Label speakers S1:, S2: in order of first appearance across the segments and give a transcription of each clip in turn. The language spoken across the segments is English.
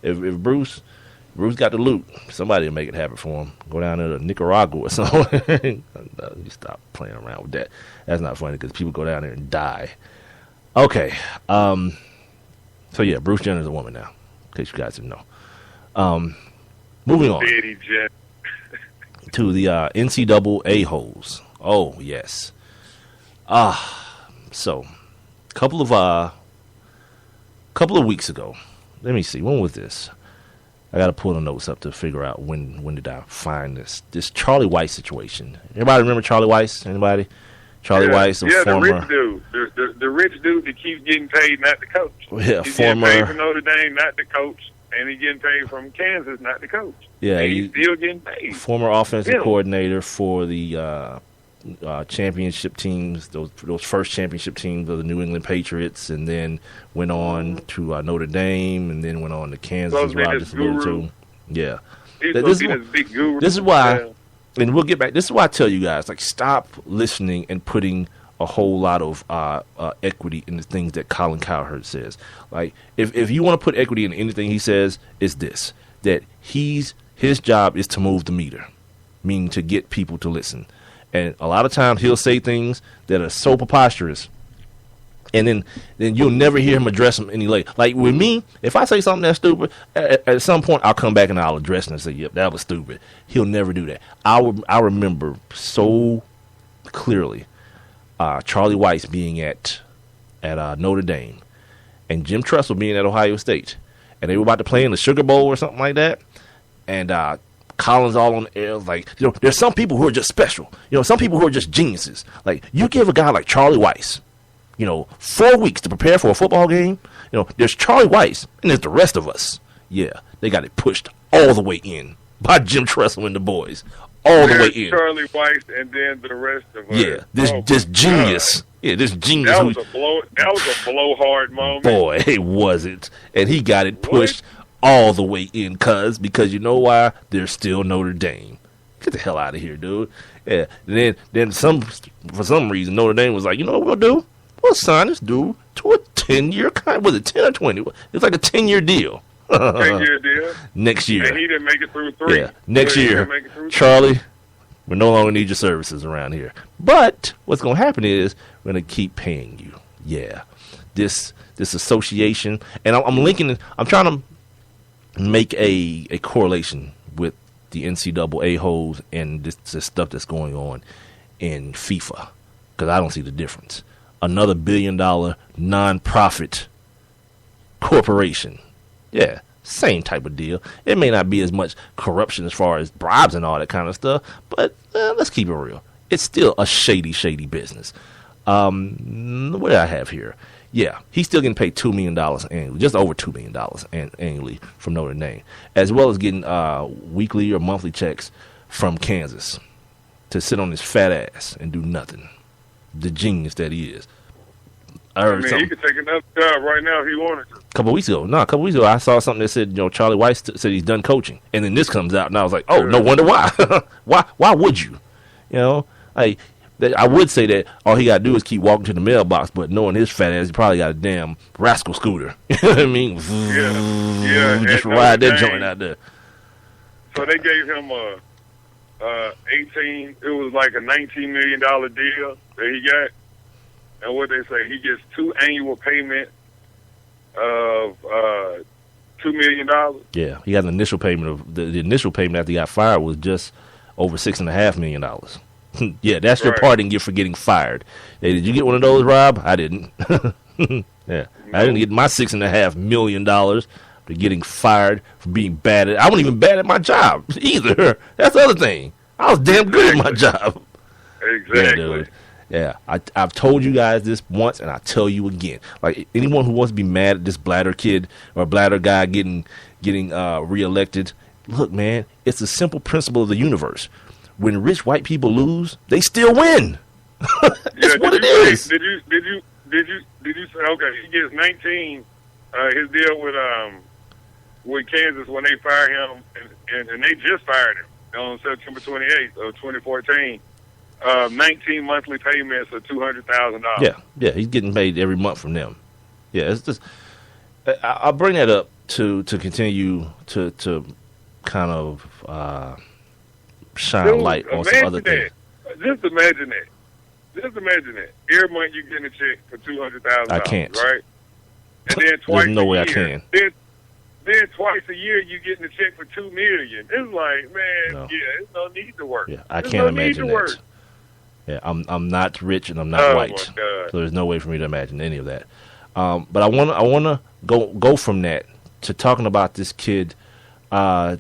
S1: if Bruce got the loot, somebody will make it happen for him. Go down there to Nicaragua or something. You stop playing around with that. That's not funny because people go down there and die. Okay. So, yeah, Bruce Jenner's a woman now, in case you guys didn't know. Moving on to the NCAA holes. Oh, yes. So, couple of weeks ago, let me see, when was this? I got to pull the notes up to figure out when did I find this Charlie Weiss situation. Anybody remember Charlie Weiss? Anybody? Charlie Weiss, former.
S2: The rich dude. The rich dude that keeps getting paid, not the coach.
S1: Yeah,
S2: he's
S1: former.
S2: Getting paid from Notre Dame, not the coach. And he's getting paid from Kansas, not the coach.
S1: Yeah,
S2: and he's still getting paid.
S1: Former offensive coordinator for the championship teams, those first championship teams of the New England Patriots, and then went on to Notre Dame, and then went on to Kansas. Rodgers alluded to. Yeah, this is why, and we'll get back. This is why I tell you guys, like, stop listening and putting a whole lot of equity in the things that Colin Cowherd says. Like, if you want to put equity in anything he says, it's this: that his job is to move the meter, meaning to get people to listen. And a lot of times he'll say things that are so preposterous, and then you'll never hear him address them any later. Like with me, if I say something that's stupid, at some point I'll come back and I'll address it and say, yep, that was stupid. He'll never do that. I remember so clearly Charlie Weiss being at Notre Dame and Jim Tressel being at Ohio State, and they were about to play in the Sugar Bowl or something like that, and Collins all on the air, like, there's some people who are just special. Some people who are just geniuses. Like, you give a guy like Charlie Weiss, 4 weeks to prepare for a football game. There's Charlie Weiss, and there's the rest of us. Yeah, they got it pushed all the way in by Jim Tressel and the boys. All the way in.
S2: Charlie Weiss, and then the rest of us.
S1: Yeah, this genius. God. Yeah, this genius.
S2: That was a blowhard moment.
S1: Boy, it wasn't. And he got it pushed all the way in, because you know why? They're still Notre Dame. Get the hell out of here, dude. Yeah. And then for some reason Notre Dame was like, you know what we'll do? We'll sign this dude to a 10-year contract. Was it 10 or 20? It's like a 10-year deal.
S2: 10-year deal.
S1: Next year.
S2: And he didn't make it through 3.
S1: Yeah. Next year, Charlie, we no longer need your services around here. But what's going to happen is we're going to keep paying you. Yeah. This association, and I'm trying to make a correlation with the NCAA holes and this stuff that's going on in FIFA, because I don't see the difference. Another $1 billion nonprofit corporation. Yeah, same type of deal. It may not be as much corruption as far as bribes and all that kind of stuff, but let's keep it real. It's still a shady business. What do I have here? Yeah, he's still getting paid $2 million annually, just over $2 million annually from Notre Dame, as well as getting weekly or monthly checks from Kansas to sit on his fat ass and do nothing. The genius that he is.
S2: He could take another job right now if he wanted to.
S1: A couple of weeks ago, I saw something that said, Charlie Weiss said he's done coaching, and then this comes out, and I was like, oh, no wonder why. Why would you? I would say that all he got to do is keep walking to the mailbox, but knowing his fat ass, he probably got a damn rascal scooter. You know what I mean?
S2: Yeah.
S1: Just ride that joint out there.
S2: So they gave him it was like a $19 million deal that he got. And what they say, he gets 2 annual payments of $2 million.
S1: Yeah, he got an initial payment of the initial payment after he got fired was just over $6.5 million. Yeah, that's your parting gift for getting fired. Hey, did you get one of those, Rob? I didn't. Yeah, no. I didn't get my $6.5 million for getting fired for being bad at. I wasn't even bad at my job either. That's the other thing. I was damn good at my job.
S2: Exactly.
S1: Yeah, dude. Yeah, I've told you guys this once, and I'll tell you again. Like, anyone who wants to be mad at this bladder kid or bladder guy getting reelected, look, man, it's a simple principle of the universe. When rich white people lose, they still win. That's what it is.
S2: Did you say, okay, he gets 19, his deal with Kansas when they fired him, and they just fired him on September 28th of 2014. 19 monthly payments of $200,000.
S1: Yeah, he's getting paid every month from them. Yeah, it's just I'll bring that up to continue to kind of shine light on some other things.
S2: Just imagine that. Just imagine that. Every month you getting a check for $200,000.
S1: I can't.
S2: Right? And then twice
S1: There's no way
S2: a
S1: I
S2: year,
S1: can.
S2: Then twice a year you getting a check for $2 million. It's like, man,
S1: No.
S2: there's no need to work.
S1: Yeah, I
S2: There's
S1: can't
S2: no need
S1: imagine
S2: to work.
S1: that. Yeah, I'm not rich and I'm not
S2: Oh,
S1: white,
S2: my God.
S1: so there's no way for me to imagine any of that. But I wanna go from that to talking about this kid that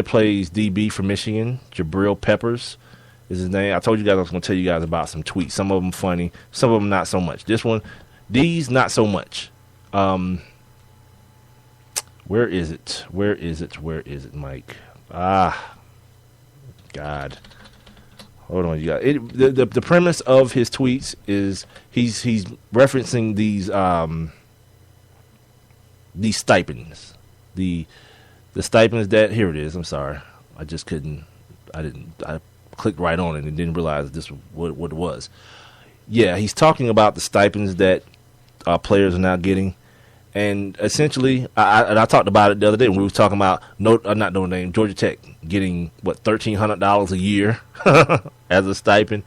S1: plays DB for Michigan, Jabril Peppers is his name. I told you guys I was gonna tell you guys about some tweets. Some of them funny, some of them not so much. These not so much. Where is it? Where is it, Mike? God. Hold on, you got it. The premise of his tweets is he's referencing these stipends, the stipends that here it is. I'm sorry, I clicked right on it and didn't realize this was what it was. Yeah, he's talking about the stipends that players are now getting, and essentially, I talked about it the other day when we was talking about not Notre Dame, Georgia Tech getting what $1,300 a year as a stipend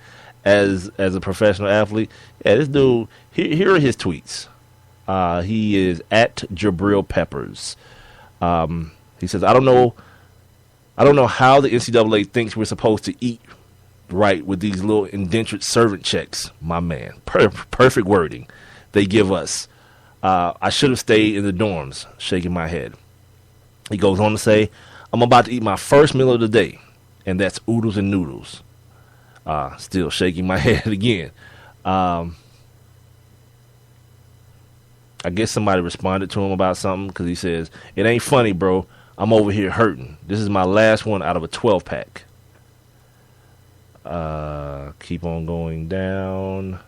S1: as a professional athlete. Yeah, this dude. Here are his tweets. He is at Jabril Peppers. He says, I don't know how the NCAA thinks we're supposed to eat right with these little indentured servant checks, my man. Perfect wording they give us. I should have stayed in the dorms, shaking my head. He goes on to say, I'm about to eat my first meal of the day, and that's oodles and noodles. Still shaking my head again. I guess somebody responded to him about something because he says, it ain't funny, bro. I'm over here hurting. This is my last one out of a 12-pack. Keep on going down.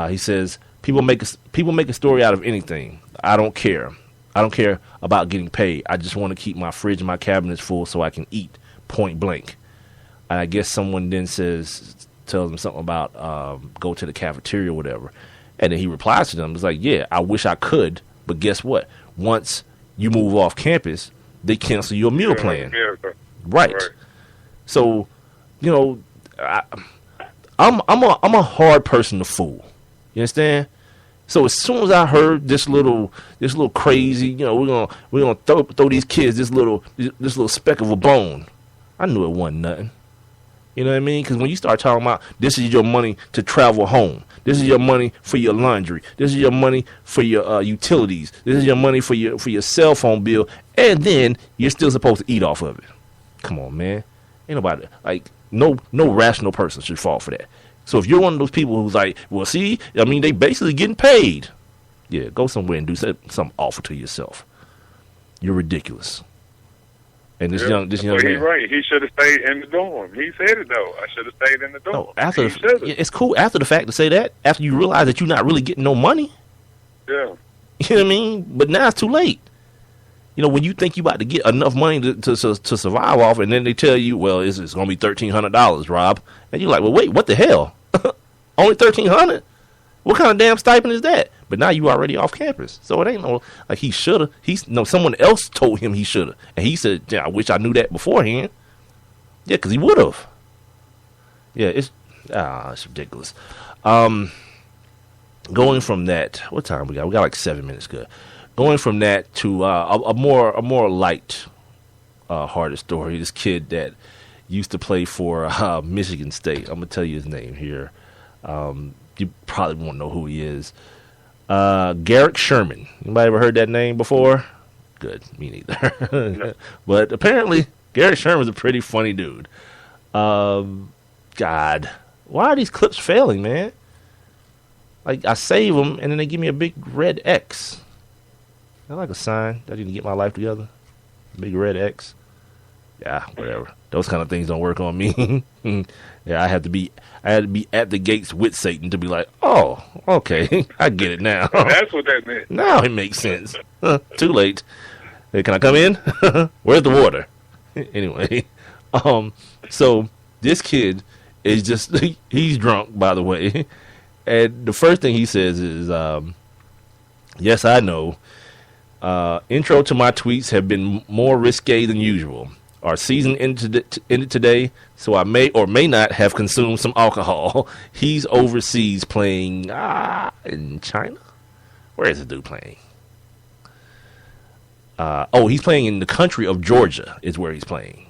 S1: He says, people make a story out of anything. I don't care. I don't care about getting paid. I just want to keep my fridge and my cabinets full so I can eat, point blank. And I guess someone then tells him something about go to the cafeteria or whatever. And then he replies to them. It's like, yeah, I wish I could, but guess what? Once you move off campus, they cancel your meal plan. Right. So, you know, I'm a hard person to fool. You understand? So as soon as I heard this little crazy, you know, we're gonna throw these kids this little speck of a bone, I knew it wasn't nothing. You know what I mean? Because when you start talking about this is your money to travel home, this is your money for your laundry, this is your money for your utilities, this is your money for your cell phone bill, and then you're still supposed to eat off of it. Come on, man. Ain't nobody no rational person should fall for that. So if you're one of those people who's like, well, see, I mean, they basically getting paid. Yeah, go somewhere and do something awful to yourself. You're ridiculous. And this young
S2: he's
S1: man,
S2: right. He should have stayed in the dorm. He said it though. I should have stayed in the dorm.
S1: No, it's cool after the fact to say that. After you realize that you're not really getting no money.
S2: Yeah.
S1: You know what I mean? But now it's too late. You know, when you think you about to get enough money to survive off, and then they tell you, well, it's going to be $1,300, Rob, and you're like, well, wait, what the hell? Only $1,300? What kind of damn stipend is that? But now you already off campus, so it ain't no like he shoulda. Someone else told him he shoulda, and he said, yeah, I wish I knew that beforehand. Yeah, because he would have. Yeah, it's ridiculous. Going from that, what time we got? We got like 7 minutes. Good. Going from that to a more light hearted story. This kid that used to play for Michigan State. I'm gonna tell you his name here. You probably won't know who he is. Garrick Sherman. Anybody ever heard that name before? Good, me neither. No. But apparently, Garrick Sherman's a pretty funny dude. God, why are these clips failing, man? Like, I save them, and then they give me a big red X. Is that like a sign that I need to get my life together? Big red X? Yeah, whatever. Those kind of things don't work on me. Yeah, I had to be at the gates with Satan to be like, oh, okay, I get it now.
S2: That's what that meant.
S1: Now it makes sense. Too late. Hey, can I come in? Where's the water? Anyway, so this kid is just, he's drunk, by the way. And the first thing he says is, yes, I know Intro to my tweets have been more risque than usual. Our season ended today, so I may or may not have consumed some alcohol. He's overseas playing in China. Where is the dude playing? He's playing in the country of Georgia is where he's playing.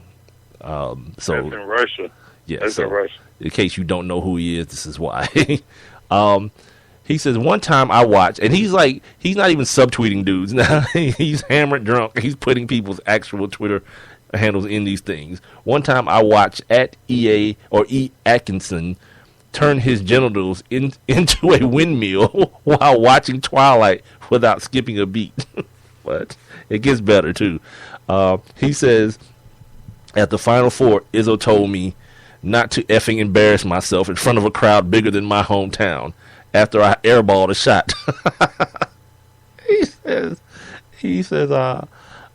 S2: That's in Russia.
S1: Yeah,
S2: that's in Russia.
S1: In case you don't know who he is, this is why. He says, one time I watched, and he's not even subtweeting dudes now. He's hammered drunk. He's putting people's actual Twitter handles in these things. One time I watched at EA or E. Atkinson turn his genitals into a windmill while watching Twilight without skipping a beat. But it gets better, too. He says, at the Final Four, Izzo told me not to effing embarrass myself in front of a crowd bigger than my hometown after I airballed a shot. He says, I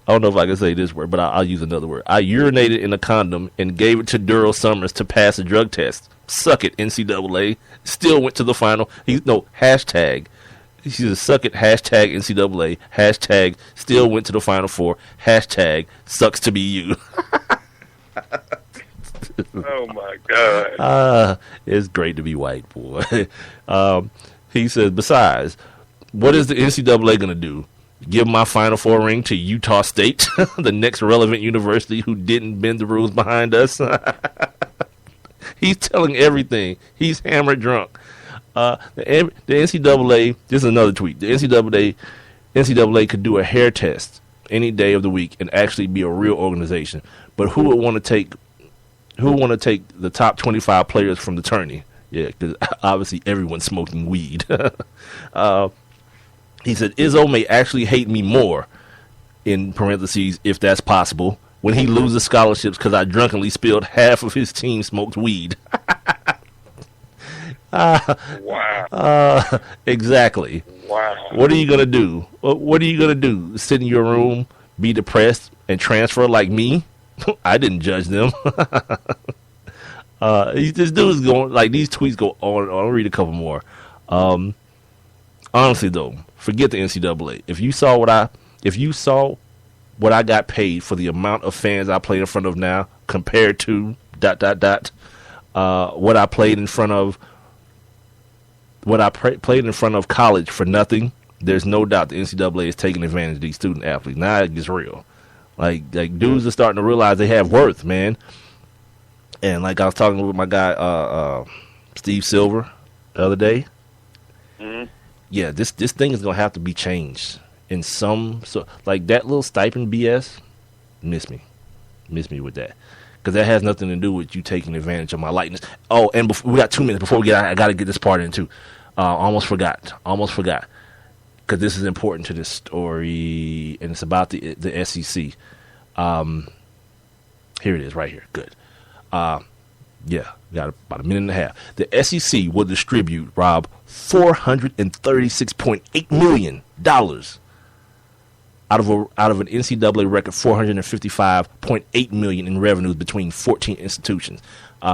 S1: don't know if I can say this word, but I'll use another word. I urinated in a condom and gave it to Daryl Summers to pass a drug test. Suck it, NCAA. Still went to the final. Hashtag. He says, suck it, hashtag NCAA. Hashtag still went to the Final Four. Hashtag sucks to be you.
S2: Oh, my God.
S1: It's great to be white, boy. He says, besides, what is the NCAA going to do? Give my Final Four ring to Utah State, the next relevant university who didn't bend the rules behind us? He's telling everything. He's hammered drunk. The NCAA, this is another tweet. The NCAA could do a hair test any day of the week and actually be a real organization. But who would want to take the top 25 players from the tourney? Yeah, because obviously everyone's smoking weed. He said, Izzo may actually hate me more, in parentheses, if that's possible, when he loses scholarships because I drunkenly spilled half of his team smoked weed.
S2: Wow.
S1: Exactly.
S2: Wow.
S1: What are you going to do? What are you going to do? Sit in your room, be depressed, and transfer like me? I didn't judge them. This dude's going, like, these tweets go on. I'll read a couple more. Honestly, though, forget the NCAA. If you saw what I got paid for the amount of fans I play in front of now compared to ... what I played in front of college for nothing, there's no doubt the NCAA is taking advantage of these student athletes. Now it gets real. Like dudes are starting to realize they have worth, man. And like I was talking with my guy Steve Silver the other day.
S2: Mm-hmm.
S1: Yeah, this thing is gonna have to be changed in like that little stipend BS. Miss me with that, because that has nothing to do with you taking advantage of my likeness. Oh, and we got 2 minutes before we get out. I got to get this part in too. Almost forgot, because this is important to this story, and it's about the SEC. Here it is, right here. Good. Yeah, got about a minute and a half. The SEC will distribute, Rob, $436.8 million out of an NCAA record $455.8 million in revenues between 14 institutions.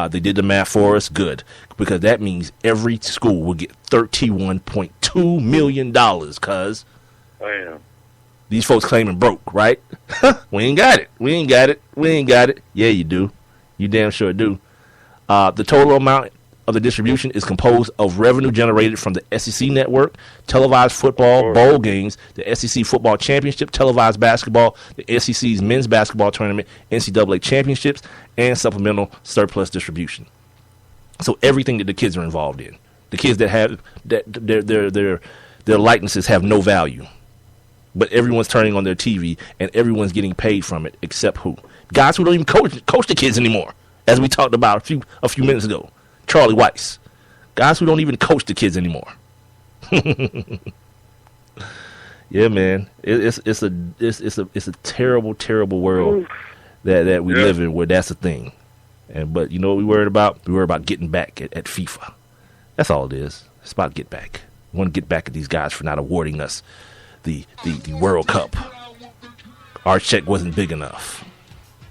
S1: They did the math for us. Good, because that means every school will get $31.2 million. Cause these folks claiming broke, right? We ain't got it. Yeah, you do. You damn sure do. The total amount of the distribution is composed of revenue generated from the SEC network, televised football, bowl games, the SEC football championship, televised basketball, the SEC's men's basketball tournament, NCAA championships, and supplemental surplus distribution. So everything that the kids are involved in, the kids that have their likenesses have no value, but everyone's turning on their TV and everyone's getting paid from it, except who? Guys who don't even coach the kids anymore, as we talked about a few minutes ago. Charlie Weiss. Guys who don't even coach the kids anymore. Yeah, man. It's a terrible, terrible world that we live in, where that's a thing. But you know what we worried about? We worried about getting back at FIFA. That's all it is. It's about get back. We want to get back at these guys for not awarding us the World Cup. Our check wasn't big enough.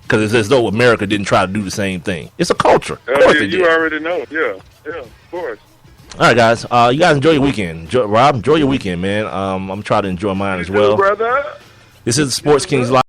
S1: Because it's as though America didn't try to do the same thing. It's a culture. Of course
S2: you already know. Yeah, of course.
S1: right, guys. You guys enjoy your weekend. Rob, enjoy your weekend, man. I'm trying to enjoy mine as well.
S2: Brother.
S1: This is the Sports Kings Live.